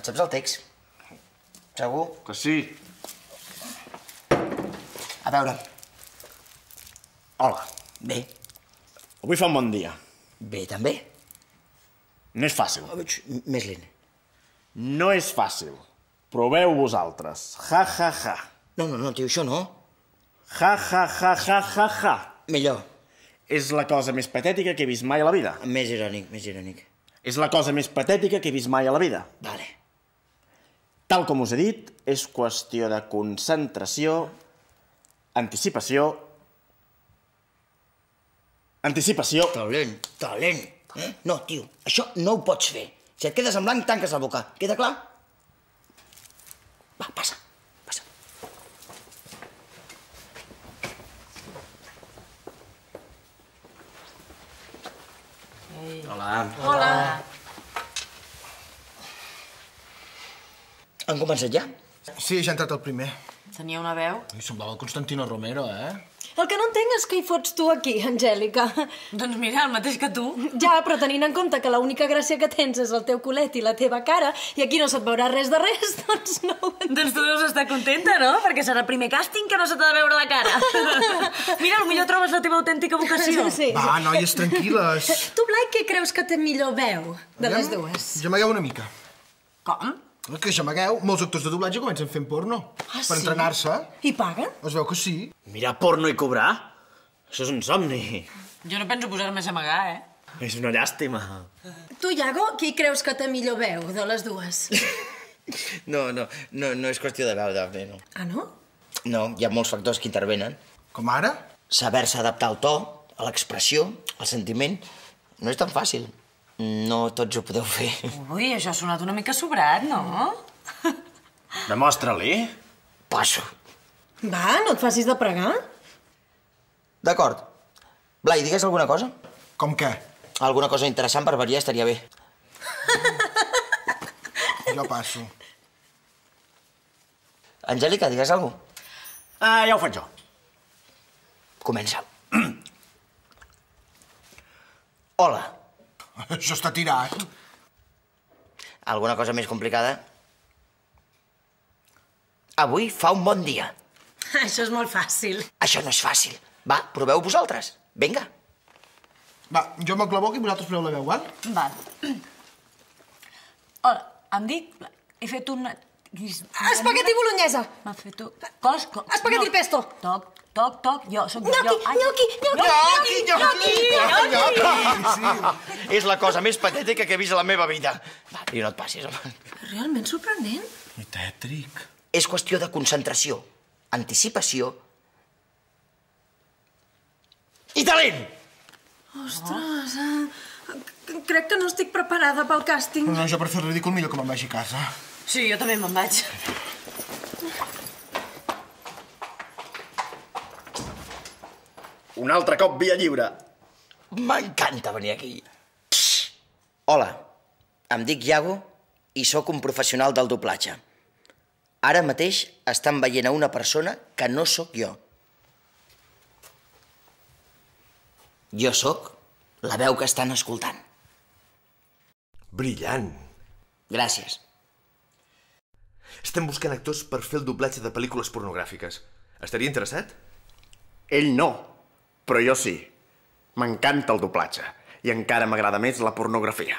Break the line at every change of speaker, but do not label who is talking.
Et saps el text? Segur?
Que sí.
A veure.
Hola.
Bé.
Avui fa un bon dia.
Bé, també.
No és fàcil.
Més lent.
No és fàcil. Proveu vosaltres. Ja, ja, ja.
No, tio, això no.
Ja, ja, ja, ja, ja, ja.
Millor.
És la cosa més patètica que he vist mai a la vida.
Més irònic, més irònic.
És la cosa més patètica que he vist mai a la vida.
Vale.
Tal com us he dit, és qüestió de concentració, anticipació... Anticipació...
Talent. No, tio, això no ho pots fer. Si et quedes en blanc, tanques la boca. Queda clar? Va, passa. Hola. Han començat ja?
Sí, ja ha entrat el primer.
Tenia una veu?
Semblava el Constantino Romero,
El que no entenc és què hi fots tu aquí, Angèlica.
Doncs mira, el mateix que tu.
Ja, però tenint en compte que l'única gràcia que tens és el teu culet i la teva cara, i aquí no se't veurà res de res, doncs no ho entenc.
Doncs tu deus estar contenta, no? Perquè serà el primer càsting que no se t'ha de veure la cara. Mira, potser trobes la teva autèntica vocació.
Sí.
Va, noies, tranquil·les.
Tu, Blai, què creus que té millor veu de les dues?
Gemegueu una mica.
Com?
Que gemegueu, molts actors de doblatge comencen fent porno.
Ah,
per
sí?
entrenar-se.
I paguen?
Es veu que sí.
Mirar porno i cobrar? Això és un somni.
Jo no penso posar-me a xamagar,
És una llàstima.
Tu, Iago, qui creus que té millor veu de les dues?
No és qüestió de veu, també, no.
Ah, no?
No, hi ha molts factors que intervenen.
Com ara?
Saber-se adaptar al to, a l'expressió, al sentiment. No és tan fàcil. No tots ho podeu fer.
Ui, això ha sonat una mica sobrat, no?
Demostra-li.
Passo.
Va, no et facis de pregar.
D'acord. Blai, digues alguna cosa?
Com què?
Alguna cosa interessant per variar estaria bé.
Jo passo.
Angèlica, digues alguna cosa?
Ja ho faig jo.
Comença. Hola.
Això està tirat.
Alguna cosa més complicada? Avui fa un bon dia.
Això és molt fàcil.
Això no és fàcil. Va, proveu vosaltres. Vinga.
Va, jo moc la boca i vosaltres proveu la veu, val?
Val. Hola, em dic... He fet un...
Espagueti bolognesa.
M'ha fet un...
Espagueti al pesto.
Toc, jo, soc jo.
Gnocchi.
És la cosa més patètica que he vist a la meva vida. Va, i no et passis, home.
Realment sorprenent.
I tètric.
És qüestió de concentració, anticipació i talent!
Ostres, crec que no estic preparada pel càsting.
No, jo per fer el ridícul millor que me'n vagi a casa.
Sí, jo també me'n vaig.
Un altre cop via lliure.
M'encanta venir aquí. Hola, em dic Iago i sóc un professional del doblatge. Ara mateix estan veient a una persona que no sóc jo. Jo sóc la veu que estan escoltant.
Brillant.
Gràcies.
Estem buscant actors per fer el doblatge de pel·lícules pornogràfiques. Estaria interessat?
Ell no, però jo sí. M'encanta el doblatge i encara m'agrada més la pornografia.